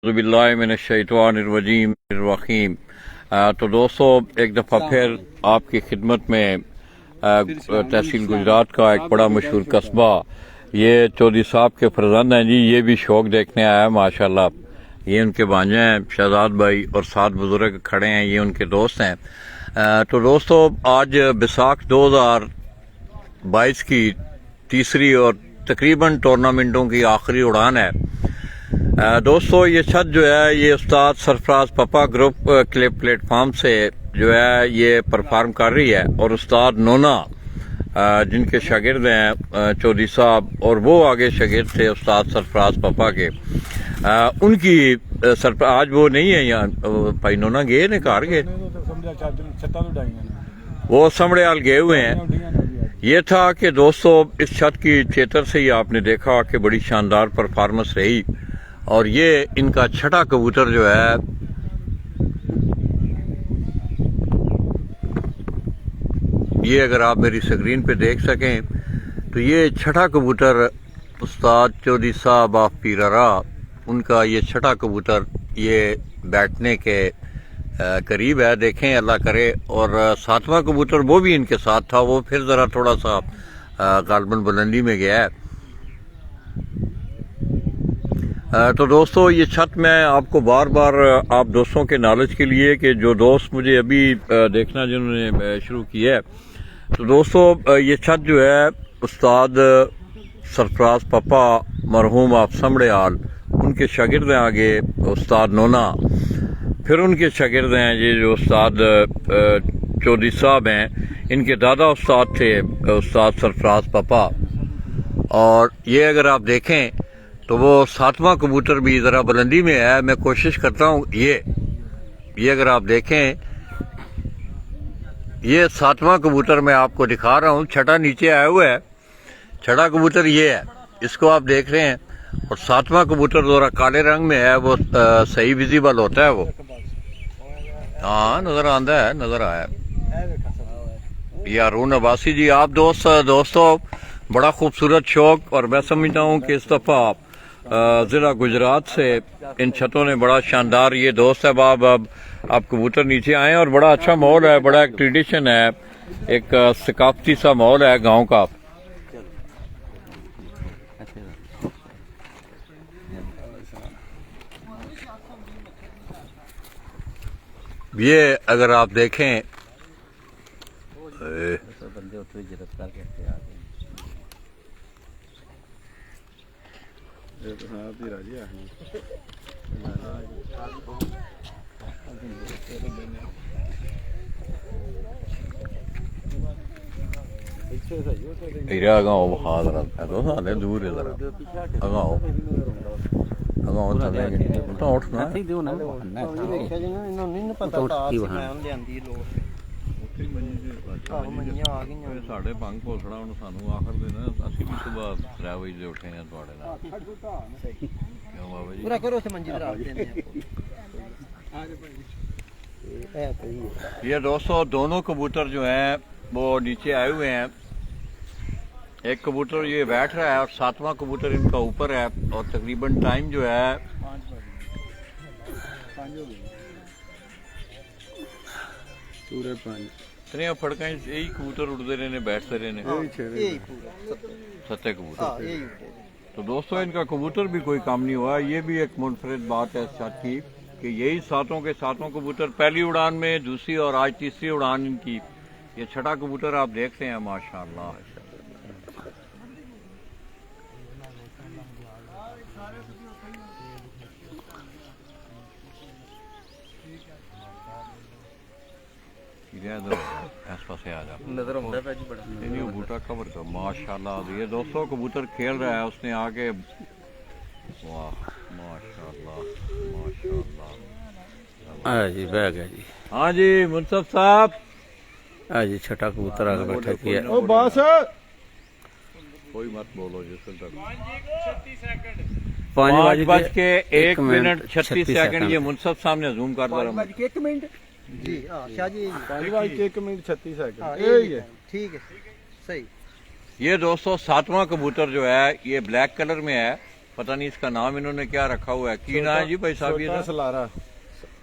बिस्मिल्लाहिर्रहमानिर्रहीम। तो दोस्तों, एक दफ़ा फिर आपकी खिदमत में तहसील गुजरात का एक बड़ा मशहूर कस्बा, ये चौधरी साहब के फरजंद हैं जी। ये भी शौक देखने आया है माशाल्लाह। ये उनके भांजे हैं शहजाद भाई, और 7 बुजुर्ग खड़े हैं, ये उनके दोस्त हैं। तो दोस्तों, आज बैसाख 2022 की तीसरी और तकरीबन टूर्नामेंटों की आखिरी उड़ान है। दोस्तों, ये छत जो है ये उस्ताद सरफराज पपा ग्रुप क्लिप प्लेटफॉर्म से जो है ये परफॉर्म कर रही है, और उस्ताद नोना जिनके शागिर्द हैं चौधरी साहब, और वो आगे शागिर्द थे उस्ताद सरफराज पपा के, उनकी आज वो नहीं है यहाँ। भाई नोना गए ने घर गए, वो समड़े हाल गए हुए हैं। ये था कि दोस्तों, इस छत की थिएटर से ही आपने देखा कि बड़ी शानदार परफॉर्मेंस रही। और ये इनका छठा कबूतर जो है, ये अगर आप मेरी स्क्रीन पे देख सकें तो ये छठा कबूतर उस्ताद चौधरी साहब ऑफ पीरारा, उनका ये छठा कबूतर ये बैठने के करीब है। देखें, अल्लाह करे। और 7वां कबूतर वो भी इनके साथ था, वो फिर ज़रा थोड़ा सा गालबन बुलंदी में गया है। तो दोस्तों, ये छत मैं आपको बार बार आप दोस्तों के नॉलेज के लिए, कि जो दोस्त मुझे अभी देखना जिन्होंने शुरू किया है, तो दोस्तों ये छत जो है उस्ताद सरफराज पपा मरहूम आप समड़ेयाल, उनके शागिर्द हैं आगे उस्ताद नोना, फिर उनके शागिर्द हैं ये जो उस्ताद चौधरी साहब हैं, इनके दादा उस्ताद थे उस्ताद सरफराज पपा। और ये अगर आप देखें तो वो 7वां कबूतर भी ज़रा बुलंदी में है। मैं कोशिश करता हूँ, ये अगर आप देखें, ये 7वां कबूतर मैं आपको दिखा रहा हूँ। छठा नीचे आया हुआ है, छठा कबूतर ये है, इसको आप देख रहे हैं। और 7वां कबूतर ज़रा काले रंग में है, वो सही विजिबल होता है वो। हाँ, नज़र आंदा है, नज़र आया। ये अरुण अब्बासी जी, आप दोस्तों बड़ा खूबसूरत शौक। और मैं समझता हूँ कि इस दफ़ा ज़िला गुजरात से इन छतों ने बड़ा शानदार, ये दोस्त है बाब, अब आप कबूतर नीचे आए, और बड़ा अच्छा माहौल है, बड़ा एक ट्रेडिशन है, एक सकाफती सा माहौल है गांव का। ये अगर आप देखें, अगाओ बखा जरा, दूर है जरा, अगाओ अगाओ तो उठना साढ़े पंख घोसड़ा हूँ सानू आखिर दिन असं भी सुबह 3 बजे उठे हैं थोड़े ये दोस्तों दोनों कबूतर जो हैं वो नीचे आए हुए हैं। एक कबूतर ये बैठ रहा है और 7वां कबूतर इनका ऊपर है। और तकरीबन टाइम जो है 5 फड़का यही कबूतर उड़ते रहे ने, बैठते रहे ने, 7 कबूतर। तो दोस्तों, इनका कबूतर भी कोई काम नहीं हुआ। ये भी एक मुनफरिद बात है इस छत की, कि यही 7 के 7 कबूतर पहली उड़ान में, दूसरी और आज तीसरी उड़ान इनकी। ये छठा कबूतर आप देखते हैं माशाल्लाह। बूटा कवर कर माशाल्लाह। ये दोस्तों कबूतर खेल रहा है, उसने आके, वाह माशाल्लाह माशाल्लाह। हाँ जी, बैग है जी। हाँ जी मुंसफ साहब, हाँ जी, छठा कबूतर आगे बैठा किया। ओ बस कोई मत बोलो जिस तक 5:01 ये मुंसफ साहब ने जूम कर दिया। 1 मिनट जी, शाह जी 1 मिनट 36 सेकंड, ठीक है, सही। ये दोस्तों 7वां कबूतर जो है ये ब्लैक कलर में है, पता नहीं इसका नाम इन्होंने क्या रखा हुआ है, की नाम है जी भाई साहब? छोटा ये सलारा।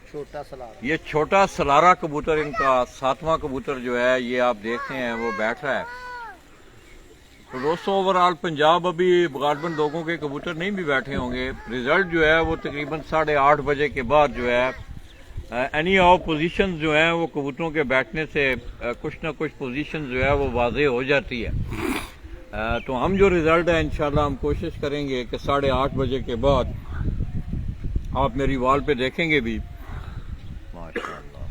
छोटा सलाद। ये छोटा सलारा कबूतर, इनका 7वां कबूतर जो है ये आप देख रहे हैं वो बैठ रहा है। तो दोस्तों ओवरऑल पंजाब अभी गालबन लोगों के कबूतर नहीं भी बैठे होंगे। रिजल्ट जो है वो तकरीबन 8:30 बजे के बाद जो है एनी ऑफ पोजीशन जो है वो कबूतरों के बैठने से कुछ ना कुछ पोजीशन जो है वो वाजे हो जाती है। तो हम जो रिजल्ट है इंशाल्लाह हम कोशिश करेंगे कि 8:30 बजे के बाद आप मेरी वॉल पे देखेंगे भी। माशाअल्लाह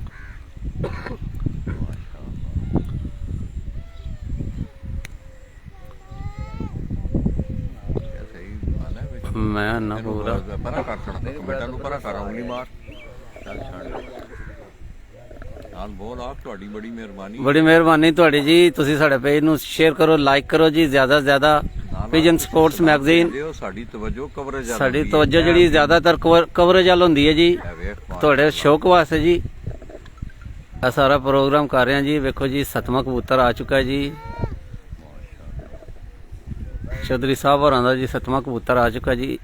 मैं ना पूरा परा कर छड़ते बेटा ਨੂੰ ਪਰਾ ਕਰ ਉਂਗਲੀ ਮਾਰ ਚੱਲ ਛੱਡ ਨਾਲ ਬੋਲ ਆਪ ਤੁਹਾਡੀ ਬੜੀ ਮਿਹਰਬਾਨੀ। ਬੜੀ ਮਿਹਰਬਾਨੀ ਤੁਹਾਡੀ ਜੀ। ਤੁਸੀਂ ਸਾਡੇ ਪੇਜ ਨੂੰ ਸ਼ੇਅਰ ਕਰੋ, ਲਾਈਕ ਕਰੋ ਜੀ ਜ਼ਿਆਦਾ ਤੋਂ ਜ਼ਿਆਦਾ। ਪਿਜਨ ਸਪੋਰਟਸ ਮੈਗਜ਼ੀਨ ਦਿਓ ਸਾਡੀ ਤਵੱਜੋ ਕਵਰੇਜ ਆ ਸਾਡੀ ਤਵੱਜੋ ਜਿਹੜੀ ਜ਼ਿਆਦਾਤਰ ਕਵਰੇਜ ਵੱਲ ਹੁੰਦੀ ਹੈ ਜੀ, ਤੁਹਾਡੇ ਸ਼ੌਕ ਵਾਸਤੇ ਜੀ। ਆ ਸਾਰਾ ਪ੍ਰੋਗਰਾਮ ਕਰ ਰਹੇ ਹਾਂ ਜੀ। ਵੇਖੋ ਜੀ 7ਵਾਂ ਕਬੂਤਰ ਆ ਚੁੱਕਾ ਹੈ ਜੀ। ਚੌਧਰੀ ਸਾਹਿਬ ਹੋਰਾਂ ਦਾ ਜੀ 7ਵਾਂ ਕਬੂਤਰ ਆ ਚੁੱਕਾ ਜੀ।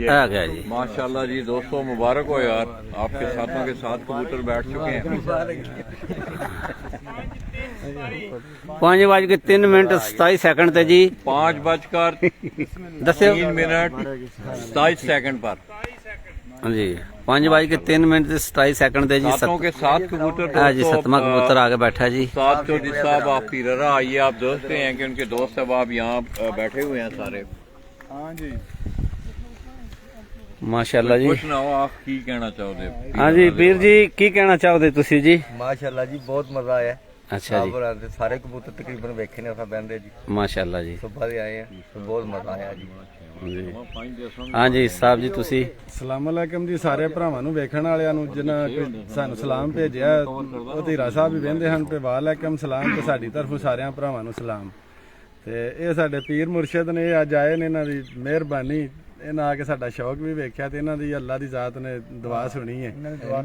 आ गया जी माशाल्लाह जी। दोस्तों मुबारक हो यार, आपके साथों के साथ कबूतर बैठ चुके हैं। 5:03 ਤੇ ਜੀ 5:03 पर जी 5:03 ਤੇ 27 ਤੇ जी सातों के साथ कबूतर। हाँ जी 7वां कबूतर आगे बैठा जी। साथ चौधरी साहब आप पीररा आइए, आप दोस्त हैं कि उनके दोस्त अब यहाँ बैठे हुए हैं सारे। हाँ जी ਮਾਸ਼ਾਅੱਲਾ ਜੀ। ਕੁਛ ਨਾ ਹੋ ਆਪ ਕੀ ਕਹਿਣਾ ਚਾਹੋਗੇ? ਹਾਂਜੀ ਵੀਰ ਜੀ ਕੀ ਕਹਿਣਾ ਚਾਹੋਗੇ ਤੁਸੀਂ ਜੀ? माशाल्लाह जी बहुत मजा आया। ਅੱਛਾ ਜੀ आप सारे कबूतर तकरीबन वेखे ने उत्थे बहंदे जी। ਮਾਸ਼ਾਅੱਲਾ ਜੀ। सुबह दे आए हैं तो बहुत मजा आया जी। ਹਾਂਜੀ ਸਾਹਿਬ ਜੀ ਤੁਸੀਂ ਸਲਾਮ ਅਲੈਕਮ ਜੀ ਸਾਰੇ ਭਰਾਵਾਂ ਨੂੰ ਵੇਖਣ ਵਾਲਿਆਂ ਨੂੰ ਜਿਨ੍ਹਾਂ ਸਾਨੂੰ ਸਲਾਮ ਭੇਜਿਆ। ਉਹ ਧੀਰਾ ਸਾਹਿਬ ਵੀ ਵਹਿੰਦੇ ਹਨ ਤੇ ਵਾਲੇਕਮ ਸਲਾਮ ਤੇ ਸਾਡੀ ਤਰਫੋਂ ਸਾਰਿਆਂ ਭਰਾਵਾਂ ਨੂੰ ਸਲਾਮ। ਤੇ ਇਹ ਸਾਡੇ ਪੀਰ ਮੁਰਸ਼ਿਦ ਨੇ ਅੱਜ ਆਏ ਨੇ, ਇਹਨਾਂ ਦੀ ਮਿਹਰਬਾਨੀ। ਇਹਨਾਂ ਆ ਕੇ ਸਾਡਾ ਸ਼ੌਕ ਵੀ ਵੇਖਿਆ ਤੇ ਇਹਨਾਂ ਦੀ ਅੱਲਾ ਦੀ ਜ਼ਾਤ ਨੇ ਦੁਆ ਸੁਣੀ ਹੈ।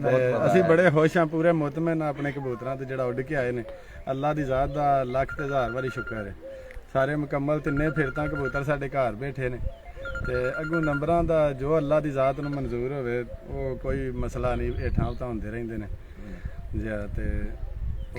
ਤੇ ਅਸੀਂ ਬੜੇ ਖੁਸ਼ ਹਾਂ, ਪੂਰੇ ਮੁਤਮਿਨ ਆਪਣੇ ਕਬੂਤਰਾਂ ਤੇ ਜਿਹੜਾ ਉੱਡ ਕੇ ਆਏ ਨੇ। ਅੱਲਾ ਦੀ ਜ਼ਾਤ ਦਾ ਲੱਖ ਤੇ ਹਜ਼ਾਰ ਵਾਰੀ ਸ਼ੁਕਰ ਹੈ। ਸਾਰੇ ਮੁਕੰਮਲ ਤਿੰਨੇ ਫਿਰਤਾਂ ਕਬੂਤਰ ਸਾਡੇ ਘਰ ਬੈਠੇ ਨੇ ਤੇ ਅੱਗੋਂ ਨੰਬਰਾਂ ਦਾ ਜੋ ਅੱਲਾ ਦੀ ਜ਼ਾਤ ਨੂੰ ਮਨਜ਼ੂਰ ਹੋਵੇ ਉਹ ਕੋਈ ਮਸਲਾ ਨਹੀਂ, ਹੇਠਾਂ ਉਤਾਂ ਹੁੰਦੇ ਰਹਿੰਦੇ ਨੇ ਜੀ। ਤੇ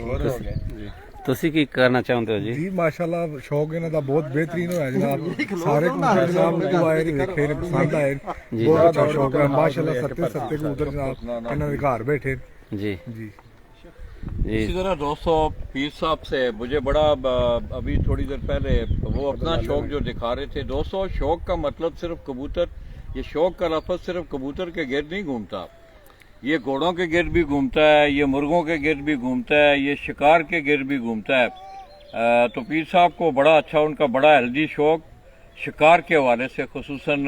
ਹੋਰ ਜੀ ਤੁਸੀਂ ਕੀ ਕਰਨਾ ਚਾਹੁੰਦੇ ਹੋ ਜੀ? ਜੀ ਮਾਸ਼ਾਅੱਲਾ ਸ਼ੌਕ ਇਹਨਾਂ ਦਾ ਬਹੁਤ ਬਿਹਤਰੀਨ ਹੋਇਆ ਜਨਾਬ। ਸਾਰੇ ਕਬੂਤਰ ਜਨਾਬ ਨੂੰ ਆਏ ਨੇ, ਵੇਖੇ ਨੇ, ਪਸੰਦ ਆਏ। ਬਹੁਤ ਅੱਛਾ ਸ਼ੌਕ ਹੈ ਮਾਸ਼ਾਅੱਲਾ। ਸੱਤੇ ਕਬੂਤਰ ਜਨਾਬ ਇਹਨਾਂ ਦੇ ਘਰ बैठे जी जी। इसी तरह दोस्तों पीर साहब से मुझे बड़ा अभी थोड़ी देर पहले वो अपना शौक जो दिखा रहे थे। दोस्तों शौक का मतलब सिर्फ कबूतर, ये शौक का लफ्ज़ सिर्फ कबूतर के गिर्द नहीं घूमता, ये घोड़ों के गिर्द भी घूमता है, ये मुर्गों के गिर्द भी घूमता है, ये शिकार के गिर्द भी घूमता है। तो पीर साहब को बड़ा अच्छा, उनका बड़ा हेल्दी शौक शिकार के हवाले से, खुसूसन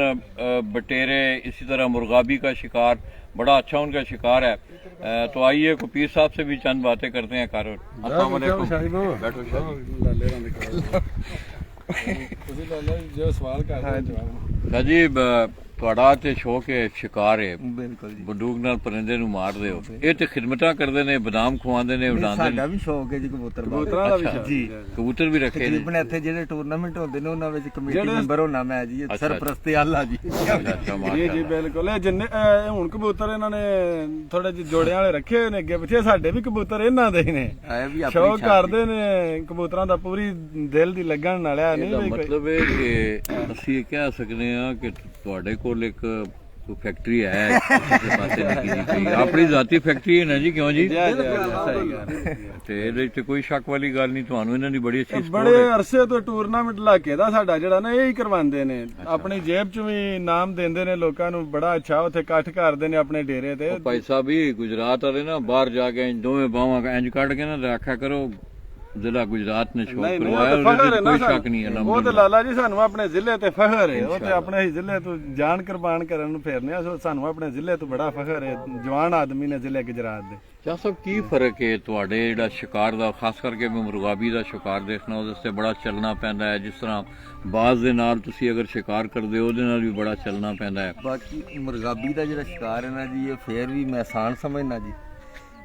बटेरे, इसी तरह मुर्गाबी का शिकार, बड़ा अच्छा उनका शिकार है। तो आइए को पीर साहब से भी चंद बातें करते हैं। कारन अस्सलाम वालेकुम। बैठो ਤੁਸੀਂ ਲੈ ਲਓ ਜੋ ਸਵਾਲ ਕਰਦੇ ਜਵਾਬ। साजी ਤੁਹਾਡਾ ਤੇ ਸ਼ੌਕ ਹੈ ਸ਼ਿਕਾਰ ਹੈ, बिल्कुल जी। ਬੰਦੂਕ ਨਾਲ ਪਰਿੰਦੇ ਨੂੰ ਮਾਰਦੇ ਹੋ। ਇਹ ਤੇ ਖਿਦਮਤਾਂ ਕਰਦੇ ਨੇ, ਬਦਾਮ ਖਵਾਉਂਦੇ ਨੇ, ਉਡਾਉਂਦੇ ਸਾਡਾ ਨੇ। ਵੀ ਸ਼ੌਕ ਹੈ ਜੀ ਕਬੂਤਰ ਬਾਜ਼। ਕਬੂਤਰਾਂ ਦਾ ਵੀ ਅੱਛਾ। ਜੀ ਕਬੂਤਰ ਵੀ ਰੱਖੇ ਨੇ। ਤਕਰੀਬਨ ਇੱਥੇ ਜਿਹੜੇ ਟੂਰਨਾਮੈਂਟ ਹੁੰਦੇ ਨੇ ਉਹਨਾਂ ਵਿੱਚ ਕਮੇਟੀ ਜਿਹੜੇ- ਮੈਂਬਰ ਹੋਣਾ ਮੈਂ ਜੀ। ਅੱਛਾ। ਸਰਪ੍ਰਸਤੀ ਆਲਾ ਜੀ। ਅੱਛਾ ਜੀ ਮਾਸ਼ਾਅੱਲਾ। ਜੀ ਬਿਲਕੁਲ। ਇਹ ਜਿੰਨੇ ਹੁਣ ਕਬੂਤਰ ਇਹਨਾਂ ਨੇ ਥੋੜੇ ਜਿਹੇ ਜੋੜਿਆਂ ਵਾਲੇ ਰੱਖੇ ਹੋਏ ਨੇ ਅੱਗੇ ਪਿੱਛੇ, ਸਾਡੇ ਵੀ ਕਬੂਤਰ ਇਹਨਾਂ ਦੇ ਹੀ ਨੇ। ਇਹ ਵੀ ਆਪਣੀ ਸ਼ੌਕ ਛਾਤੀ। ਕਰਦੇ ਨੇ ਕਬੂਤਰਾਂ ਦਾ, ਪੂਰੀ ਦਿਲ ਦੀ ਲੱਗਣ ਵਾਲਿਆ ਨਹੀਂ ਇਹਦਾ ਵੀ ਕੋਈ। ਮਤਲਬ ਹੈ ਕਿ ਅਸੀਂ ਇਹ ਕਹਿ ਸਕਦੇ ਹਾਂ ਕਿ ਤੁਹਾਡੇ ਕੋਲ ਇੱਕ ਕੋਈ ਫੈਕਟਰੀ ਹੈ ਕਿਸੇ ਪਾਸੇ ਨਿੱਕੀ ਜਿਹੀ, ਆਪਣੀ ਜ਼ਾਤੀ ਫੈਕਟਰੀ ਹੈ ਨਾ ਜੀ? ਕਿਉਂ ਜੀ? ਸਹੀ ਗੱਲ। ਤੇ ਇਹਦੇ ਵਿੱਚ ਕੋਈ ਸ਼ੱਕ ਵਾਲੀ ਗੱਲ ਨਹੀਂ। ਤੁਹਾਨੂੰ ਇਹਨਾਂ ਦੀ ਬੜੀ ਅੱਛੀ ਬੜੇ ਸਪੋਰਟ ਹੈ। ਅਰਸੇ ਤੋਂ ਟੂਰਨਾਮੈਂਟ ਇਲਾਕੇ ਦਾ ਸਾਡਾ ਜਿਹੜਾ ਨਾ ਇਹ ਹੀ ਕਰਵਾਉਂਦੇ ਨੇ। ਆਪਣੀ ਜੇਬ ਚ ਵੀ ਇਨਾਮ ਦਿੰਦੇ ਨੇ ਲੋਕਾਂ ਨੂੰ, ਬੜਾ ਅੱਛਾ ਉੱਥੇ ਇਕੱਠ ਕਰਦੇ ਨੇ ਆਪਣੇ ਡੇਰੇ ਤੇ। ਭਾਈ ਸਾਹਿਬ ਵੀ ਗੁਜਰਾਤ ਵਾਲੇ ਨਾ ਬਾਹਰ ਜਾ ਕੇ ਦੋਵੇਂ ਬਾਹਾਂ ਇੰਜ ਕੱਢ ਕੇ ਨਾ ਰੱਖਿਆ ਕਰੋ, ਜ਼ਿਲ੍ਹਾ ਗੁਜਰਾਤ ਨੇ ਸ਼ੌਕ ਨਹੀਂ ਕਰਵਾਇਆ, ਉਹ ਤਾਂ ਉਹਦੇ ਫਖਰ ਹੈ ਵਿੱਚ ਨਾ ਕੋਈ ਸਾਨੂੰ। ਸ਼ੱਕ ਨਹੀਂ ਹੈ। ਉਹ ਤੇ ਲਾਲਾ ਜੀ ਸਾਨੂੰ ਆਪਣੇ ਜ਼ਿਲ੍ਹੇ ਤੇ ਫਖਰ ਹੈ। ਉਹ ਤੇ ਆਪਣੇ ਹੀ ਜ਼ਿਲ੍ਹੇ ਤੋਂ ਜਾਨ ਕੁਰਬਾਨ ਕਰਨ ਨੂੰ ਫੇਰਨੇ ਆ। ਸਾਨੂੰ ਆਪਣੇ ਜ਼ਿਲ੍ਹੇ ਤੋਂ ਬੜਾ ਫਖਰ ਹੈ, ਜਵਾਨ ਆਦਮੀ ਨੇ ਜ਼ਿਲ੍ਹੇ ਗੁਜਰਾਤ ਦੇ। शाह साहब की फर्क है ਤੁਹਾਡੇ ਜਿਹੜਾ ਸ਼ਿਕਾਰ ਦਾ ਖਾਸ ਕਰਕੇ ਮੈਂ ਮੁਰਗਾਬੀ ਦਾ ਸ਼ਿਕਾਰ ਦੇਖਣਾ ਉਹਦੇ ਤੇ ਬੜਾ ਚੱਲਣਾ ਪੈਂਦਾ ਹੈ ਜਿਸ ਤਰ੍ਹਾਂ ਬਾਜ਼ ਦੇ ਨਾਲ ਤੁਸੀਂ ਅਗਰ ਸ਼ਿਕਾਰ ਕਰਦੇ ਹੋ ਉਹਦੇ ਨਾਲ ਵੀ ਬੜਾ ਚੱਲਣਾ ਪੈਂਦਾ ਹੈ ਬਾਕੀ ਮੁਰਗਾਬੀ ਦਾ ਜਿਹੜਾ ਸ਼ਿਕਾਰ ਹੈ ਨਾ ਜੀ ਇਹ ਫੇਰ ਵੀ ਮੈਂ ਆਸਾਨ ਸਮਝਣਾ ਜੀ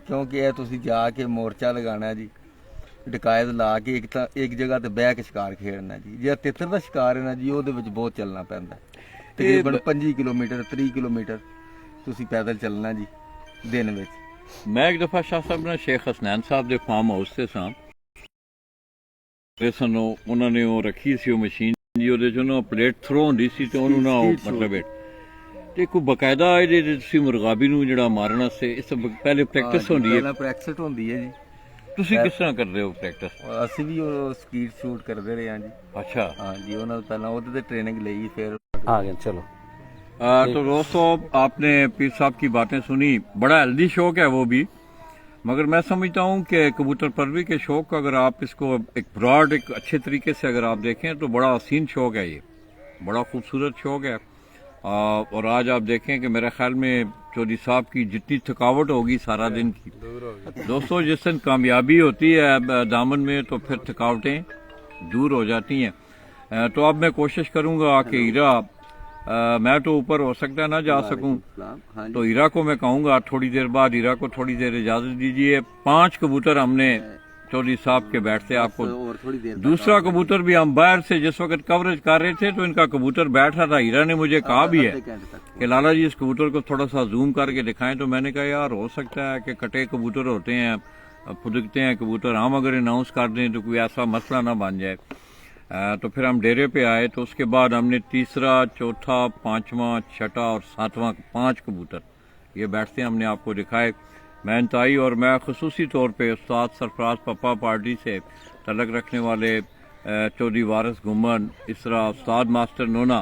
ਕਿਉਂਕਿ ਇਹ ਤੁਸੀਂ ਜਾ ਕੇ ਮੋਰਚਾ ਲਗਾਉਣਾ ਜੀ ਡਕਾਇਤ ਲਾ ਕੇ ਇੱਕ ਜਗ੍ਹਾ ਤੇ ਬਹਿ ਕੇ ਸ਼ਿਕਾਰ ਖੇਡਣਾ ਜੀ ਜੇ ਤਿੱਤਰ ਦਾ ਸ਼ਿਕਾਰ ਹੈ ਨਾ ਜੀ ਉਹਦੇ ਵਿੱਚ ਬਹੁਤ ਚੱਲਣਾ ਪੈਂਦਾ ਤਕਰੀਬਨ 25 ਕਿਲੋਮੀਟਰ 30 ਕਿਲੋਮੀਟਰ ਤੁਸੀਂ ਪੈਦਲ ਚੱਲਣਾ ਜੀ ਦਿਨ ਵਿੱਚ ਮੈਂ ਇੱਕ ਦਫਾ ਸ਼ਾਹ ਸਾਹਿਬ ਨਾਲ ਸ਼ੇਖ ਹਸਨੈਨ ਸਾਹਿਬ ਦੇ ਫਾਰਮ ਹਾਊਸ ਤੇ ਸਾਂ ਸਾਨੂੰ ਉਹਨਾਂ ਨੇ ਉਹ ਰੱਖੀ ਸੀ ਉਹ ਮਸ਼ੀਨ ਜੀ ਉਹਦੇ 'ਚ ਉਹਨਾਂ ਪਲੇਟ ਥਰੋ ਹੁੰਦੀ ਸੀ ਤੇ ਉਹਨੂੰ ਨਾ ਉਹ ਮਤਲਬ ਤੇ ਕੋਈ ਬਕਾਇਦਾ ਇਹਦੇ ਤੁਸੀਂ ਮੁਰਗਾਬੀ ਨੂੰ ਜਿਹੜਾ ਮਾਰਨ ਵਾਸਤੇ ਇਸ ਤੋਂ ਪਹਿਲੇ ਪ੍ਰੈਕਟਿਸ ਹੁੰਦੀ ਹੈ ਪਹਿਲਾਂ ਪ੍ਰੈਕਟਿਸ ਹੁੰਦੀ ਹੈ ਜੀ ਤੁਸੀਂ ਕਿਸ ਤਰ੍ਹਾਂ ਕਰਦੇ ਹੋ ਪ੍ਰੈਕਟਿਸ ਅਸੀਂ ਵੀ ਉਹ ਸਪੀਡ ਸ਼ੂਟ ਕਰਦੇ ਰਹੇ ਹਾਂ ਜੀ ਅੱਛਾ हाँ जी उन्होंने पहला वो तो ट्रेनिंग ली फिर आ गए चलो। तो दोस्तों आपने पीर साहब की बातें सुनी बड़ा हेल्दी शौक है वो भी मगर मैं समझता हूँ कि कबूतर परवरी के शौक को अगर आप इसको एक ब्रॉड एक अच्छे तरीके से अगर आप देखें तो बड़ा हसीन शौक है ये बड़ा खूबसूरत शौक है और आज आप देखें कि मेरे ख्याल में चौधरी साहब की जितनी थकावट होगी सारा दिन की दोस्तों जिस दिन कामयाबी होती है दामन में तो फिर थकावटें दूर हो जाती हैं तो अब मैं कोशिश करूंगा कि हीरा मैं तो ऊपर हो सकता है ना जा सकूं तो हीरा को मैं कहूंगा थोड़ी देर बाद हीरा को थोड़ी देर इजाजत दीजिए 5 कबूतर हमने चौधरी साहब के बैठते आपको दूसरा कबूतर भी हम बाहर से जिस वक्त कवरेज कर रहे थे तो इनका कबूतर बैठ रहा था हीरा ने मुझे कहा भी है कि लाला जी इस कबूतर को थोड़ा सा जूम करके दिखाएं तो मैंने कहा यार हो सकता है कि कटे कबूतर होते हैं फुदकते हैं कबूतर हम अगर अनाउंस कर दें तो कोई ऐसा मसला ना बन जाए तो फिर हम डेरे पे आए तो उसके बाद हमने तीसरा चौथा पांचवा छठा और सातवां 5 कबूतर ये बैठते हमने आपको दिखाए मैं इंतहाई और मैं खसूसी तौर पे उस्ताद सरफराज पप्पा पार्टी से तलक रखने वाले चौधरी वारिस गुम्मन इस तरह उस्ताद मास्टर नोना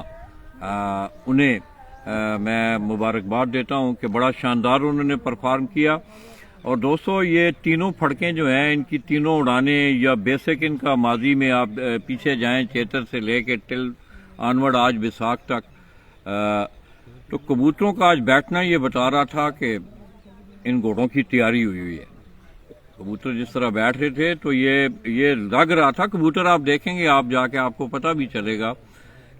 उन्हें मैं मुबारकबाद देता हूँ कि बड़ा शानदार उन्होंने परफॉर्म किया और दोस्तों ये तीनों फड़कें जो हैं इनकी तीनों उड़ाने या बेसिक इनका माजी में आप पीछे जाएं चेतर से लेके टिल ऑनवर्ड आज विसाख तक तो कबूतरों का आज बैठना ये बता रहा था कि इन घोड़ों की तैयारी हुई है कबूतर जिस तरह बैठ रहे थे तो ये लग रहा था कबूतर आप देखेंगे आप जाके आपको पता भी चलेगा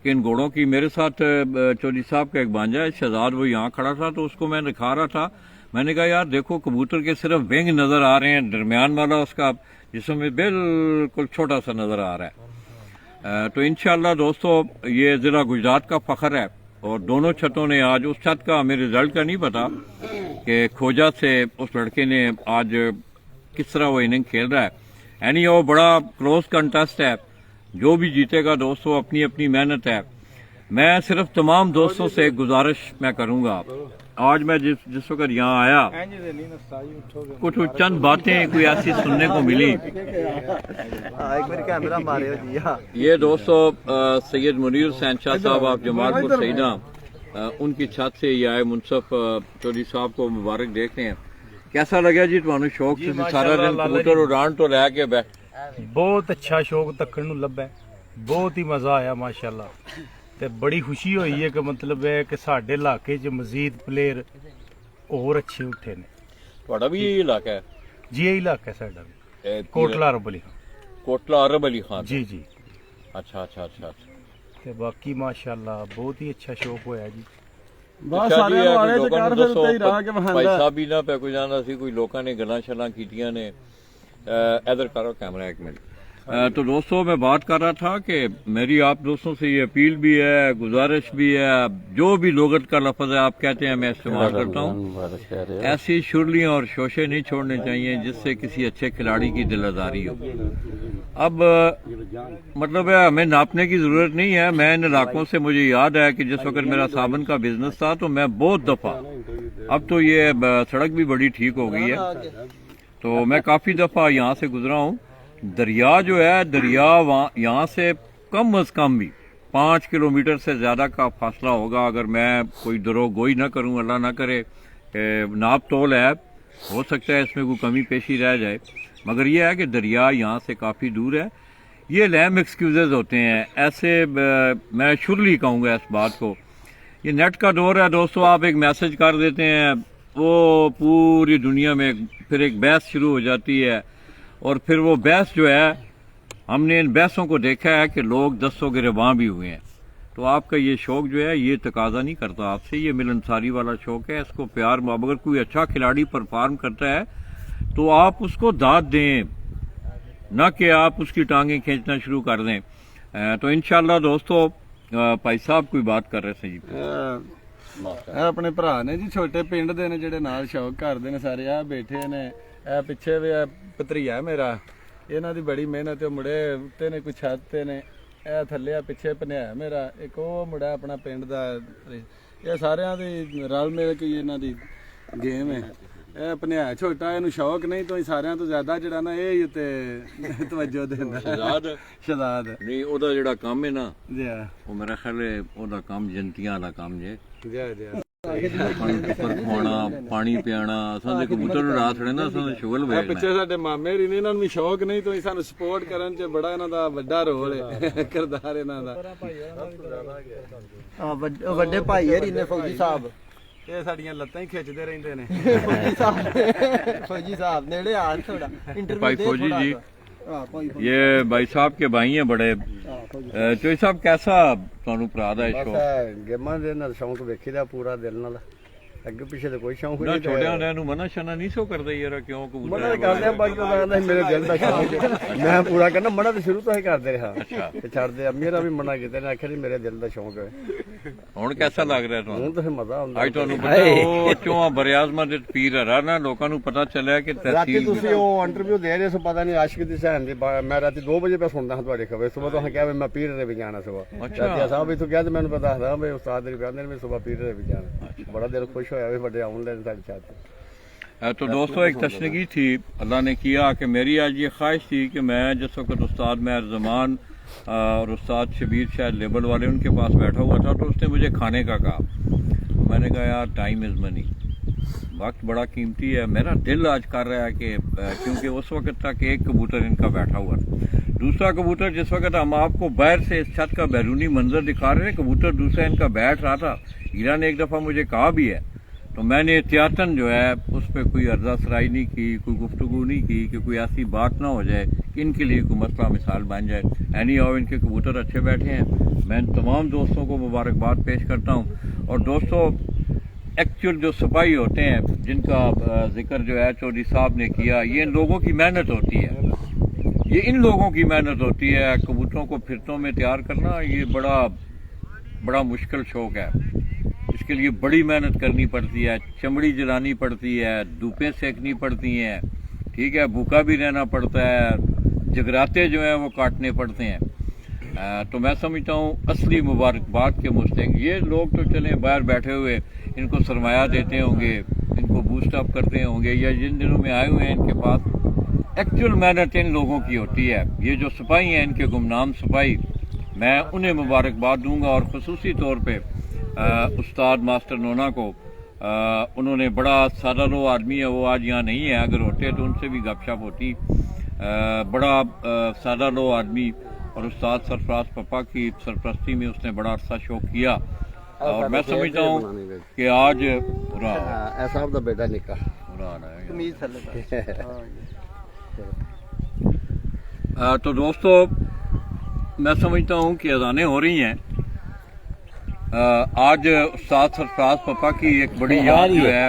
कि इन घोड़ों की मेरे साथ चौधरी साहब का एक भांजा है शहजाद वो यहाँ खड़ा था तो उसको मैं दिखा रहा था मैंने कहा यार देखो कबूतर के सिर्फ विंग नजर आ रहे हैं दरमियान वाला उसका जिसमें बिल्कुल छोटा सा नजर आ रहा है तो इंशाल्लाह दोस्तों ये जिला गुजरात का फख्र है और दोनों छतों ने आज उस छत का हमें रिजल्ट का नहीं पता कि खोजा से उस लड़के ने आज किस तरह वो इनिंग खेल रहा है यानी वो बड़ा क्लोज कंटेस्ट है जो भी जीतेगा दोस्तों अपनी अपनी मेहनत है मैं सिर्फ तमाम दोस्तों से एक गुजारिश मैं करूंगा आज मैं जिस वक्त यहाँ आया कुछ चंद बातें कोई ऐसी सुनने को मिली ये दोस्तों सैयद मुनीर हुसैन शाह साहब आप जमालपुर सईदा उनकी छत से ये आए मुनसफ चौधरी साहब को मुबारक देखते हैं कैसा लगा जी ਤੁਹਾਨੂੰ शौक से सारा दिन कबूतर उड़ान तो लैके बैठ बहुत अच्छा शौक तकन ਨੂੰ ਲੱਭਾ ਬਹੁਤ ਹੀ ਮਜ਼ਾ ਆਇਆ ਮਾਸ਼ਾਅੱਲਾ ਤੇ ਬੜੀ ਖੁਸ਼ੀ ਹੋਈ ਹੈ ਕਿ ਮਤਲਬ ਹੈ ਕਿ ਸਾਡੇ ਇਲਾਕੇ 'ਚ ਮਜ਼ੀਦ ਪਲੇਅਰ ਹੋਰ ਅੱਛੇ ਉੱਠੇ ਨੇ ਤੁਹਾਡਾ ਵੀ ਇਹ ਇਲਾਕਾ ਹੈ ਜੀ ਇਹ ਇਲਾਕਾ ਸਾਡਾ ਵੀ ਕੋਟਲਾ ਅਰਬ ਅਲੀ ਖਾਨ ਕੋਟਲਾ ਅਰਬ ਅਲੀ ਖਾਨ ਜੀ ਜੀ ਅੱਛਾ ਅੱਛਾ ਅੱਛਾ ਤੇ ਬਾਕੀ ਮਾਸ਼ਾਅੱਲਾ ਬਹੁਤ ਹੀ ਅੱਛਾ ਸ਼ੌਕ ਹੋਇਆ ਜੀ ਬਸ ਸਾਰਿਆਂ ਨੂੰ ਆਲੇ ਚ ਕਰ ਫਿਰ ਉੱਤੇ ਹੀ ਰਾਹ ਕੇ ਭਾਈ ਬਹਾਂਦਾ ਸਾਹਿਬ ਵੀ ਨਾ ਪੈ ਕੋਈ ਜਾਂਦਾ ਸੀ ਕੋਈ ਲੋਕਾਂ ਨੇ ਗੱਲਾਂ ਛਲਾਂ ਕੀਤੀਆਂ ਨੇ इधर करो कैमरा एक मिनट तो दोस्तों मैं बात कर रहा था कि मेरी आप दोस्तों से ये अपील भी है गुजारिश भी है जो भी लोगत का लफ्ज है आप कहते हैं मैं इस्तेमाल करता हूँ ऐसी शुरलियां और शोशे नहीं छोड़ने चाहिए जिससे किसी अच्छे खिलाड़ी की दिलदारी हो अब मतलब है हमें नापने की जरूरत नहीं है मैं इन इलाकों से मुझे याद है कि जिस वक्त मेरा साबन का बिजनेस था तो मैं बहुत दफा अब तो ये सड़क भी बड़ी ठीक हो गई है तो मैं काफी दफा यहाँ से गुजरा हूँ दरिया जो है दरिया यहाँ से कम अज कम भी 5 किलोमीटर से ज्यादा का फासला होगा अगर मैं कोई दरोगोई ना करूँ अल्लाह ना करे नाप तोल है हो सकता है इसमें कोई कमी पेशी रह जाए मगर ये है कि दरिया यहाँ से काफी दूर है ये लैम एक्सक्यूजेज होते हैं ऐसे मैं शुरली कहूँगा इस बात को ये नेट का दौर है दोस्तों आप एक मैसेज कर देते हैं वो पूरी दुनिया में फिर एक बहस शुरू हो जाती है, और फिर वो बहस जो है, हमने इन बहसों को देखा है कि लोग दस्तों गिरबां भी हुए हैं। तो आपका ये शौक जो है ये तकाजा नहीं करता आपसे, ये मिलनसारी वाला शौक है, इसको प्यार मोहब्बत। अगर कोई अच्छा खिलाड़ी परफॉर्म करता है तो आप उसको दाद दें, ना कि आप उसकी टांगें खींचना शुरू कर दें। तो इंशाल्लाह दोस्तों, भाई साहब कोई बात कर रहे थे जी। ਇਹ ਆਪਣੇ ਭਰਾ ਨੇ ਜੀ, ਛੋਟੇ ਪਿੰਡ ਦੇ ਨੇ ਜਿਹੜੇ ਨਾਲ ਸ਼ੌਕ ਕਰਦੇ ਨੇ ਸਾਰੇ। ਆ ਬੈਠੇ ਨੇ, ਇਹ ਪਿੱਛੇ ਵੀ ਭਤਰੀਆ ਮੇਰਾ, ਇਹਨਾਂ ਦੀ ਬੜੀ ਮਿਹਨਤ ਹੈ। ਮੁੰਡੇ ਉੱਤੇ ਨੇ, ਕੋਈ ਛੱਤ ਤੇ ਨੇ, ਇਹ ਥੱਲੇ ਆ ਪਿੱਛੇ ਭਨਿਆ ਮੇਰਾ, ਇੱਕ ਉਹ ਮੁੰਡਾ ਆਪਣਾ ਪਿੰਡ ਦਾ। ਇਹ ਸਾਰਿਆਂ ਦੀ ਰਲ ਮਿਲ ਕੇ ਇਹਨਾਂ ਦੀ ਗੇਮ ਹੈ। ਇਹ ਭਨਿਆ ਛੋਟਾ, ਇਹਨੂੰ ਸ਼ੌਕ ਨਹੀਂ ਤੋਂ ਸਾਰਿਆਂ ਤੋਂ ਜ਼ਿਆਦਾ ਜਿਹੜਾ ਨਾ ਇਹ ਉੱਤੇ ਤਵੱਜੋ ਦਿੰਦਾ। ਸ਼ਹਜ਼ਾਦ ਨਹੀਂ, ਉਹਦਾ ਜਿਹੜਾ ਕੰਮ ਹੈ ਨਾ, ਜੀ ਉਹ ਮੇਰਾ ਖਿਆਲ ਹੈ ਉਹਦਾ ਕੰਮ ਜੰਤੀਆਂ ਵਾਲਾ ਕੰਮ ਜੇ। ਜੀ ਉੱਪਰ ਖਵਾਉਣਾ, ਪਾਣੀ ਪਿਆਣਾ। ਅਸਾਂ ਦੇ ਕਬੂਤਰ ਨੂੰ ਰਾਤ ਰਹਿੰਦਾ, ਅਸਾਂ ਦੇ ਸ਼ੁਗਲ ਵੇਖਣਾ। ਪਿੱਛੇ ਸਾਡੇ ਮਾਮੇ ਰੀ ਨੇ, ਇਹਨਾਂ ਨੂੰ ਵੀ ਸ਼ੌਕ ਨਹੀਂ ਤੋਂ ਸਾਨੂੰ ਸਪੋਰਟ ਕਰਨ 'ਚ ਬੜਾ ਇਹਨਾਂ ਦਾ ਵੱਡਾ ਰੋਲ ਹੈ, ਕਿਰਦਾਰ ਇਹਨਾਂ ਦਾ। ਵੱਡੇ ਭਾਈ ਹੈ ਰੀਨੇ ਫੌਜੀ ਸਾਹਿਬ, ਇਹ ਸਾਡੀਆਂ ਲੱਤਾਂ ਹੀ ਖਿੱਚਦੇ ਰਹਿੰਦੇ ਨੇ। फौजी साहब नेड़े आ थोड़ा इंटरव्यू भाई दे फौजी थोड़ा जी, सा। हाँ, कोई ये भाई साहब के भाई हैं बड़े। चोई साहब, कैसा ਤੁਹਾਨੂੰ ਭਰਾ ਦਾ ਸ਼ੌਕ? ਗੇਮਾਂ ਦੇ ਨਾਲ ਸ਼ੌਂਕ ਵੇਖੀਦਾ ਪੂਰਾ ਦਿਲ ਨਾਲ, ਅੱਗੇ ਪਿੱਛੇ ਤੇ ਕੋਈ ਸ਼ੌਂਕ ਨਾ ਨਹੀਂ। ਛੋਟਿਆਂ ਹੁੰਦਿਆਂ ਨੂੰ ਮਨਾ ਸ਼ਨਾ ਨਹੀਂ ਸੋ ਕਰਦੇ ਯਾਰ, ਕਿਉਂ ਕਬੂਤਰ ਮਨਾ ਕਰਦੇ ਆ, ਬਾਕੀ ਉਹ ਕਹਿੰਦਾ ਮੇਰੇ ਦਿਲ ਦਾ ਸ਼ੌਂਕ ਹੈ। ਮੈਂ ਪੂਰਾ ਕਰਨਾ, ਮਨਾ ਤੇ ਸ਼ੁਰੂ ਤੋਂ ਹੀ ਕਰਦੇ ਰਿਹਾ ਤੇ ਛੱਡਦੇ ਆ। ਮੇਰਾ ਵੀ ਮਨਾ ਕੀਤਾ ਨੇ, ਆਖਿਆ ਜੀ ਮੇਰੇ ਦਿਲ ਦਾ ਸ਼ੌਂਕ ਹੈ। ਹੁਣ ਕਿਹਦਾ ਲੱਗ ਰਿਹਾ ਤੁਹਾਨੂੰ? ਹੁਣ ਤਾਂ ਫਿਰ ਮਜ਼ਾ ਆਉਂਦਾ। ਅੱਜ ਤੁਹਾਨੂੰ ਪਤਾ ਉਹ ਚੋਂ ਬਰਿਆਜ਼ਮਾ ਦੇ ਪੀਰ ਹਰਾ ਨਾ, ਲੋਕਾਂ ਨੂੰ ਪਤਾ ਚੱਲਿਆ ਕਿ ਰਾਤੀ ਤਹਿਸੀਲ ਤੁਸੀਂ ਉਹ ਇੰਟਰਵਿਊ ਦੇ ਰਹੇ ਸੋ, ਪਤਾ ਨਹੀਂ ਆਸ਼ਿਕ ਦੀ ਸਹਿਣ ਦੀ। ਮੈਂ ਰਾਤੀ 2 ਵਜੇ ਪੈ ਸੁਣਦਾ ਹਾਂ ਤੁਹਾਡੇ ਖਬਰ। ਸਵੇਰ ਤੋਂ ਕਿਹਾ ਵੀ ਮੈਂ ਪੀਰ ਦੇ ਵੀ ਜਾਣਾ ਸਵੇਰ। ਰਾਤੀ ਸਾਹਿਬ ਇਥੋਂ ਕਿਹਾ ਤੇ ਮੈਨੂੰ ਪਤਾ ਦੱਸਦਾ ਵੀ ਉਸਤਾਦ ਦੇ ਕਹਿੰਦੇ ਨੇ ਵੀ ਸਵੇਰ ਪੀਰ ਦੇ ਵੀ ਜਾਣਾ। ਬੜਾ ਦਿਲ ਖੁਸ਼ ਹੋਇਆ ਵੀ ਵੱਡੇ ਆਨਲਾइन साढ़े साथ। तो दोस्तों, एक तशनगी थी अल्लाह ने किया कि मेरी आज ये ख्वाहिश थी कि मैं जिस वक्त उस्ताद महर ज़मान और उस्ताद शबीर शायद लेबल वाले उनके पास बैठा हुआ था, तो उसने मुझे खाने का कहा। मैंने कहा यार, टाइम इज़ मनी, वक्त बड़ा कीमती है। मेरा दिल आज कर रहा है कि क्योंकि उस वक्त तक एक कबूतर इनका बैठा हुआ था, दूसरा कबूतर जिस वक्त हम आपको बाहर से इस छत का बैरूनी मंजर दिखा रहे हैं, कबूतर दूसरा इनका बैठ रहा था। हीरा ने एक दफ़ा मुझे कहा भी है, तो मैंने एहतियातन जो है उस पर कोई अर्जा सराई नहीं की, कोई गुफ्तगू नहीं की कि कोई ऐसी बात ना हो जाए कि इनके लिए कोई मसला मिसाल बन जाए। एनी हाउ इनके कबूतर अच्छे बैठे हैं। मैं तमाम दोस्तों को मुबारकबाद पेश करता हूँ। और दोस्तों, एक्चुअल जो सिपाही होते हैं जिनका जिक्र जो है चौधरी साहब ने किया, ये इन लोगों की मेहनत होती है, ये इन लोगों की मेहनत होती है। कबूतरों को फिरतों में तैयार करना ये बड़ा मुश्किल शौक है। इसके लिए बड़ी मेहनत करनी पड़ती है, चमड़ी जलानी पड़ती है, धूपें सेकनी पड़ती हैं, ठीक है, भूखा भी रहना पड़ता है, जगराते जो हैं वो काटने पड़ते हैं। तो मैं समझता हूँ असली मुबारकबाद के मुस्तहिक ये लोग तो चले बाहर बैठे हुए, इनको सरमाया देते होंगे, इनको बूस्ट अप करते होंगे, या जिन दिनों में आए हुए हैं इनके पास एक्चुअल मेहनत इन लोगों की होती है। ये जो सिपाही हैं, इनके गुमनाम सिपाही, मैं उन्हें मुबारकबाद दूंगा। और ख़ुसूसी तौर पे उस्ताद मास्टर नोना को, उन्होंने बड़ा सादा लो आदमी है, वो आज यहाँ नहीं है, अगर होते तो उनसे भी गपशप होती। बड़ा सादा लो आदमी, और उस्ताद सरफराज पप्पा की सरपरस्ती में उसने बड़ा अरसा शौक किया। और मैं समझता हूँ कि आज साहब का बेटा निका तो दोस्तों, मैं समझता हूँ कि अजानें हो रही हैं। आज उस्ताद सरफराज पप्पा की एक बड़ी याद जो है,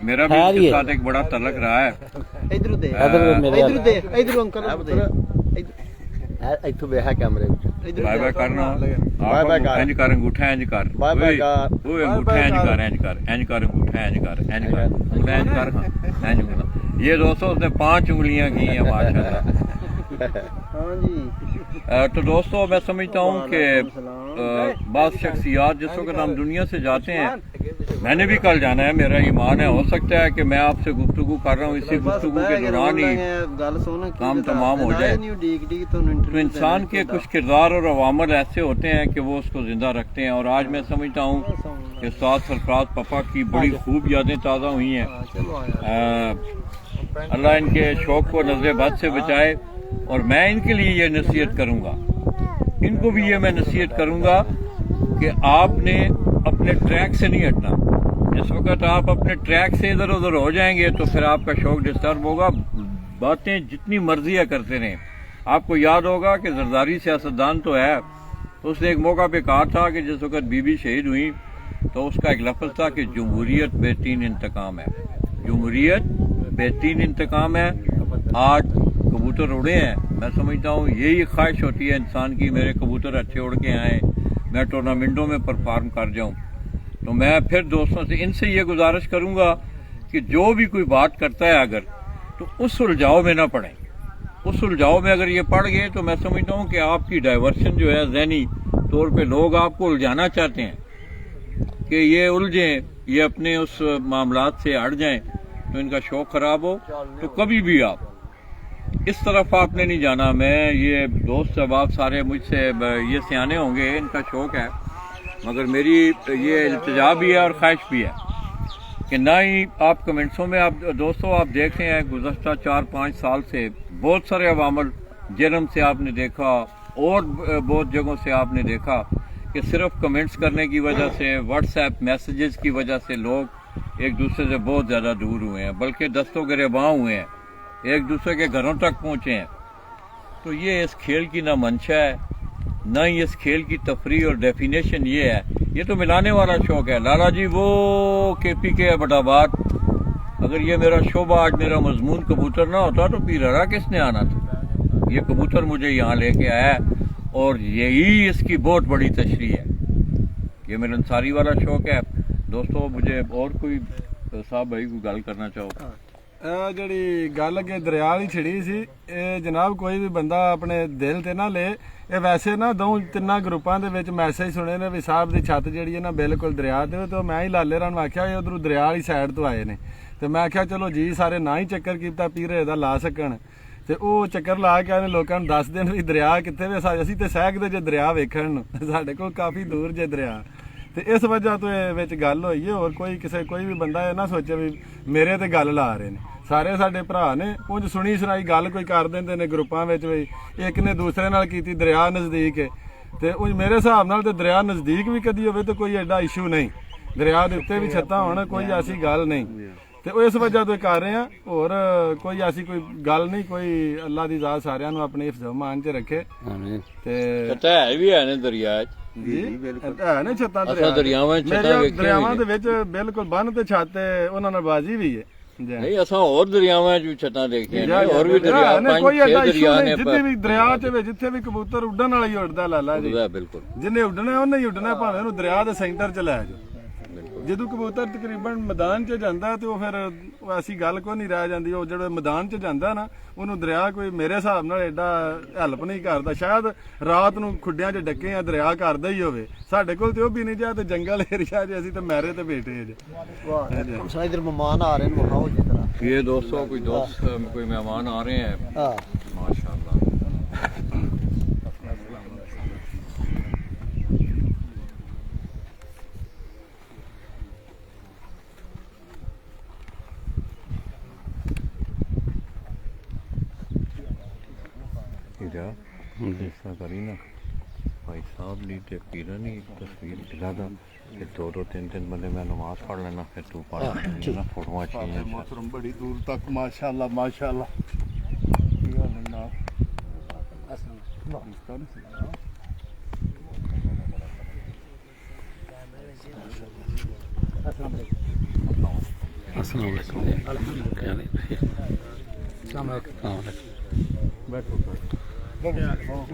मेरा भी उसके साथ एक बड़ा तल्लक रहा है। इधर दे, इधर दे, इधर अंकल इथों बेहा कैमरे बाय बाय करना, बाय बाय कर, इंज कर, अंगूठा इंज कर, बाय बाय कर, ओए अंगूठा इंज कर, इंज कर, इंज कर, अंगूठा इंज कर, इंज कर, अंगूठा इंज कर, इंज कर। ये दोस्तों उसने 5 उंगलियां की हैं माशाल्लाह। हाँ जी। तो दोस्तों, मैं समझता हूँ कि बाज़ शख्सियात जिस वक्त हम दुनिया से जाते हैं, मैंने भी कल जाना है, मेरा ईमान है, हो सकता है कि मैं आपसे गुफ्तगू कर रहा हूँ, इसी गुफ्तगू के दौरान ही काम तमाम हो जाए। तो इंसान के कुछ किरदार और अवामल ऐसे होते हैं कि वो उसको जिंदा रखते हैं। और आज मैं समझता हूँ कि उस्ताद सरफराज पप्पा की बड़ी खूब यादें ताज़ा हुई हैं। अल्लाह इनके शौक को नज़र बद से बचाए। और मैं इनके लिए ये नसीहत करूँगा, इनको भी ये मैं नसीहत करूँगा कि आपने अपने ट्रैक से नहीं हटना। जिस वक्त आप अपने ट्रैक से इधर उधर हो जाएंगे तो फिर आपका शौक डिस्टर्ब होगा। बातें जितनी मर्जी है करते रहें। आपको याद होगा कि जरदारी सियासतदान तो है, तो उसने एक मौका पे कहा था कि जिस वक्त बीबी शहीद हुई तो उसका एक लफ्ज था कि जमहूरियत बेहतरीन इंतकाम है। जमहूरियत बेहतरीन इंतकाम है। आज कबूतर उड़े हैं, मैं समझता हूँ यही ख्वाहिश होती है इंसान की, मेरे कबूतर अच्छे उड़ के आए, मैं टूर्नामेंटों में परफॉर्म कर जाऊँ। तो मैं फिर दोस्तों से इनसे ये गुजारिश करूँगा कि जो भी कोई बात करता है अगर, तो उस उलझाव में ना पड़े। उस उलझाव में अगर ये पड़ गए तो मैं समझता हूँ कि आपकी डाइवर्शन जो है ज़हनी तौर पे लोग आपको उलझाना चाहते हैं कि ये उलझें, ये अपने उस मामलात से हट जाएं, तो इनका शौक खराब हो। तो कभी भी आप इस तरफ आपने नहीं जाना। मैं ये दोस्त अब सारे मुझसे ये सियाने होंगे, इनका शौक है, मगर मेरी ये इल्तिजा भी है और ख्वाहिश भी है कि ना ही आप कमेंट्सों में आप दोस्तों आप देख रहे हैं गुज़श्ता 4-5 साल से बहुत सारे अवामल जन्म से आपने देखा और बहुत जगहों से आपने देखा कि सिर्फ कमेंट्स करने की वजह से, व्हाट्सएप मैसेजेस की वजह से लोग एक दूसरे से बहुत ज़्यादा दूर हुए हैं, बल्कि दस्तों गिरबां हुए हैं, एक दूसरे के घरों तक पहुँचे हैं। तो ये इस खेल की ना मंशा है, ना ही इस खेल की तफरीह और डेफिनेशन ये है। ये तो मिलाने वाला शौक है। लाला जी वो KPK है बड़ा बात, अगर ये मेरा शोबा आज मेरा मजमून कबूतर ना होता तो पीरहरा किसने आना था। ये कबूतर मुझे यहाँ लेके आया और यही इसकी बहुत बड़ी तशरीह है। ये मेरा अंसारी वाला शौक है। दोस्तों मुझे और कोई साहब भाई कोई गल करना चाहो? ਜਿਹੜੀ ਗੱਲ ਅੱਗੇ ਦਰਿਆ ਵਾਲੀ ਛਿੜੀ ਸੀ, ਇਹ ਜਨਾਬ ਕੋਈ ਵੀ ਬੰਦਾ ਆਪਣੇ ਦਿਲ ਤੇ ਨਾ ਲੇ। ਇਹ ਵੈਸੇ ਨਾ ਦੋ ਤਿੰਨਾਂ ਗਰੁੱਪਾਂ ਦੇ ਵਿੱਚ ਮੈਸੇਜ ਸੁਣੇ ਨੇ ਵੀ ਸਾਹਿਬ ਦੀ ਛੱਤ ਜਿਹੜੀ ਹੈ ਨਾ ਬਿਲਕੁਲ ਦਰਿਆ ਤੇ, ਤੇ ਮੈਂ ਹੀ ਲਾਲੇ ਰਾਂ ਨੂੰ ਆਖਿਆ ਇਹ ਉਧਰੋਂ ਦਰਿਆ ਵਾਲੀ ਸਾਈਡ ਤੋਂ ਆਏ ਨੇ, ਤੇ ਮੈਂ ਆਖਿਆ ਚਲੋ ਜੀ ਸਾਰੇ ਨਾ ਹੀ ਚੱਕਰ ਕੀਤਾ ਪੀਰੇ ਦਾ ਲਾ ਸਕਣ, ਤੇ ਉਹ ਚੱਕਰ ਲਾ ਕੇ ਆਨੇ ਲੋਕਾਂ ਨੂੰ ਦੱਸ ਦੇਣ ਵੀ ਦਰਿਆ ਕਿੱਥੇ ਵੇ। ਅਸੀਂ ਤੇ ਸਹਿਕਦੇ ਜੇ ਦਰਿਆ ਵੇਖਣ ਨੂੰ, ਸਾਡੇ ਕੋਲ ਕਾਫੀ ਦੂਰ ਜੇ ਦਰਿਆ, ਤੇ ਇਸ ਵਜ੍ਹਾ ਤੋਂ ਇਹ ਵਿੱਚ ਗੱਲ ਹੋਈ ਹੈ। ਹੋਰ ਕੋਈ ਵੀ ਬੰਦਾ ਇਹ ਨਾ ਸੋਚੇ ਵੀ ਮੇਰੇ ਤੇ ਗੱਲ ਲਾ ਰਹੇ ਨੇ। ਸਾਰੇ ਸਾਡੇ ਭਰਾ ਨੇ, ਉਂਝ ਸੁਣੀ ਸੁਣਾਈ ਗੱਲ ਕੋਈ ਕਰ ਦਿੰਦੇ ਨੇ ਗਰੁੱਪਾਂ ਵਿੱਚ ਵੀ ਇੱਕ ਨੇ ਦੂਸਰੇ ਨਾਲ ਕੀਤੀ, ਦਰਿਆ ਨਜ਼ਦੀਕ ਹੈ, ਤੇ ਉਂਝ ਮੇਰੇ ਹਿਸਾਬ ਨਾਲ ਤੇ ਦਰਿਆ ਨਜ਼ਦੀਕ ਵੀ ਕਦੀ ਹੋਵੇ ਤਾਂ ਕੋਈ ਐਡਾ ਇਸ਼ੂ ਨਹੀਂ, ਦਰਿਆ ਦੇ ਉੱਤੇ ਵੀ ਛੱਤਾਂ ਹੋਣ ਕੋਈ ਐਸੀ ਗੱਲ ਨਹੀਂ, ਤੇ ਉਹ ਇਸ ਵਜ੍ਹਾ ਤੋਂ ਕਰ ਰਹੇ ਆ। ਹੋਰ ਕੋਈ ਐਸੀ ਕੋਈ ਗੱਲ ਨਹੀਂ। ਕੋਈ ਅੱਲਾ ਦੀ ਜ਼ਾਤ ਸਾਰਿਆਂ ਨੂੰ ਆਪਣੇ ਹਿਫਜ਼ ਅਮਾਨ 'ਚ ਰੱਖੇ। ਤੇ ਪਤਾ ਹੈ ਵੀ ਹੈ ਨੇ ਦਰਿਆ 'ਚ ਜੀ ਹੈ ਨੇ ਛੱਤਾਂ ਦਰਿਆਵਾਂ ਦੇ ਵਿੱਚ ਬਿਲਕੁਲ ਬੰਨ ਤੇ ਛੱਤ ਉਹਨਾਂ ਨਾਲ ਬਾਜ਼ੀ ਵੀ ਹੈ। ਨਹੀਂ ਅਸਾਂ ਹੋਰ ਦਰਿਆਵਾਂ 'ਚ ਛੱਤਾਂ ਦੇਖੀਆਂ ਨੇ, ਹੋਰ ਵੀ ਦਰਿਆ 5-6 ਦਰਿਆ ਨੇ। ਜਿੱਥੇ ਵੀ ਦਰਿਆ 'ਚ ਜਿੱਥੇ ਵੀ ਕਬੂਤਰ ਉੱਡਣ ਵਾਲਾ ਹੀ ਉੱਡਦਾ ਲਾਲਾ ਜੀ, ਬਿਲਕੁਲ ਜਿੰਨੇ ਉੱਡਣਾ ਉਹਨੇ ਹੀ ਉੱਡਣਾ, ਭਾਵੇਂ ਉਹਨੂੰ ਦਰਿਆ ਦੇ ਸੈਂਟਰ 'ਚ ਲੈ ਜਾਓ। ਜਦੋਂ ਕਬੂਤਰ ਤਕਰੀਬਨ ਮੈਦਾਨ 'ਚ ਜਾਂਦਾ ਤੇ ਉਹ ਫਿਰ ਐਸੀ ਗੱਲ ਕੋਈ ਨਹੀਂ ਰਹਿ ਜਾਂਦੀ। ਉਹ ਜਿਹੜਾ ਮੈਦਾਨ 'ਚ ਜਾਂਦਾ ਨਾ ਉਹਨੂੰ ਦਰਿਆ ਕੋਈ ਮੇਰੇ ਹਿਸਾਬ ਨਾਲ ਐਡਾ ਹੈਲਪ ਨਹੀਂ ਕਰਦਾ। ਸ਼ਾਇਦ ਰਾਤ ਨੂੰ ਖੁੱਡਿਆਂ 'ਚ ਡੱਕੇ ਆ ਦਰਿਆ ਕਰਦਾ ਹੀ ਹੋਵੇ। ਸਾਡੇ ਕੋਲ ਤੇ ਉਹ ਵੀ ਨਹੀਂ ਜਾ, ਤੇ ਜੰਗਲ ਏਰੀਆ 'ਚ ਅਸੀਂ ਤਾਂ ਮੈਰੇ ਤੇ ਬੈਠੇ ਜੇ। वाह इधर मेहमान आ रहे हैं, वहां जितना ये दोस्तों कोई मेहमान आ रहे हैं माशाल्लाह। ऐसा करी ना भाई साहब ली ते पीरा नहीं तस्वीर दिला दा कि 2-3 बंदे मैं नमाज पढ़ लेना, फिर तू पढ़ लेना फोटोआं चाहिए। मोहतरम बड़ी दूर तक माशाल्लाह माशाल्लाह।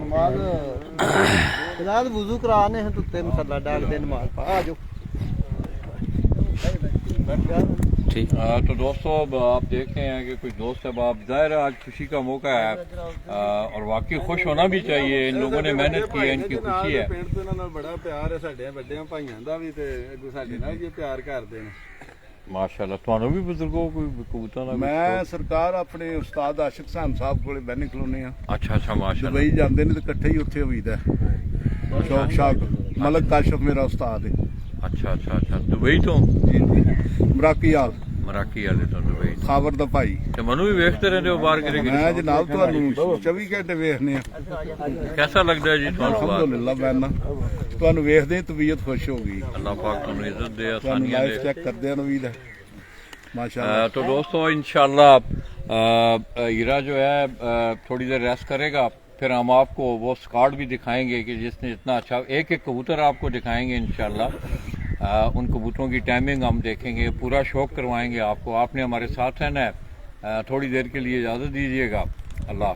नमाज फिलहाल वुजू कराने हैं, तुत्ते मसला डाल दे नमाज पढ़ आ जाओ। ठीक। तो दोस्तों अब आप देख रहे हैं कि कुछ दोस्त अब आप जाहिर है आज खुशी का मौका है और वाकई खुश होना भी चाहिए। इन लोगों ने मेहनत की है, इनकी खुशी है। ਪਿੰਡ ਤੋਂ ਇਹਨਾਂ ਨਾਲ ਬੜਾ ਪਿਆਰ ਹੈ, ਸਾਡੇ ਵੱਡਿਆਂ ਭਾਈਆਂ ਦਾ ਵੀ, ਤੇ ਅੱਗੋਂ ਸਾਡੇ ਨਾਲ ਵੀ ਪਿਆਰ ਕਰਦੇ ਨੇ माशाल्लाह। ਤੁਹਾਨੂੰ ਵੀ ਬਜ਼ੁਰਗੋ ਕੋਈ ਕਬੂਤਰਾਂ ਦਾ ਮੈਂ ਸਰਕਾਰ ਆਪਣੇ ਉਸਤਾਦ ਆਸ਼ਿਕ ਸਾਹਿਬ ਕੋਲੇ ਬੈਨੇ ਖਲੋਨੇ ਆ। ਅੱਛਾ ਮਾਸ਼ਾਅੱਲਾ। ਦੁਬਈ ਜਾਂਦੇ ਨੇ ਤੇ ਇਕੱਠੇ ਹੀ ਉੱਥੇ ਹੋਈਦਾ। ਸ਼ੌਕ ਸ਼ਾਕ ਮਲਕ ਕਾਸ਼ਫ ਮੇਰਾ ਉਸਤਾਦ ਹੈ। ਅੱਛਾ ਦੁਬਈ ਤੋਂ ਮਰਾਕੀ ਵਾਲੇ ਤੋਂ ਦੁਬਈ। ਖਾਬਰ ਦਾ ਭਾਈ। ਤੇ ਮੈਨੂੰ ਵੀ ਵੇਖਦੇ ਰਹਿੰਦੇ ਹੋ ਬਾਹਰ ਕਿਤੇ ਮੈਂ ਜਨਾਬ ਤੁਹਾਨੂੰ 24 ਘੰਟੇ ਵੇਖਨੇ ਆ। कैसा लगता है जी ਤੁਹਾਨੂੰ ਬਾਹਰ? ਅਲਹਮਦੁਲਿਲਾ। ਮੈਂ ਤੁਹਾਨੂੰ ਵੇਖਦੇ ਹੀ ਤਬੀਅਤ ਖੁਸ਼ ਹੋ ਗਈ। अल्लाह पाक तुम इज्जत दे, ਤੁਹਾਨੂੰ आसानियां ਲਾਈਫ दे। ਚੈੱਕ ਕਰਦੇ ਹਨ ਉਮੀਦ ਹੈ माशाल्लाह। तो दोस्तों इंशाल्लाह हीरा जो है थोड़ी देर रेस्ट करेगा, फिर हम आपको वो स्कॉट भी दिखाएंगे कि जिसने इतना अच्छा एक एक कबूतर आपको दिखाएंगे इंशाल्लाह। उन कबूतरों की टाइमिंग हम देखेंगे, पूरा शौक करवाएंगे आपको। आपने हमारे साथ रहना है। थोड़ी देर के लिए इजाज़त दीजिएगा। अल्लाह।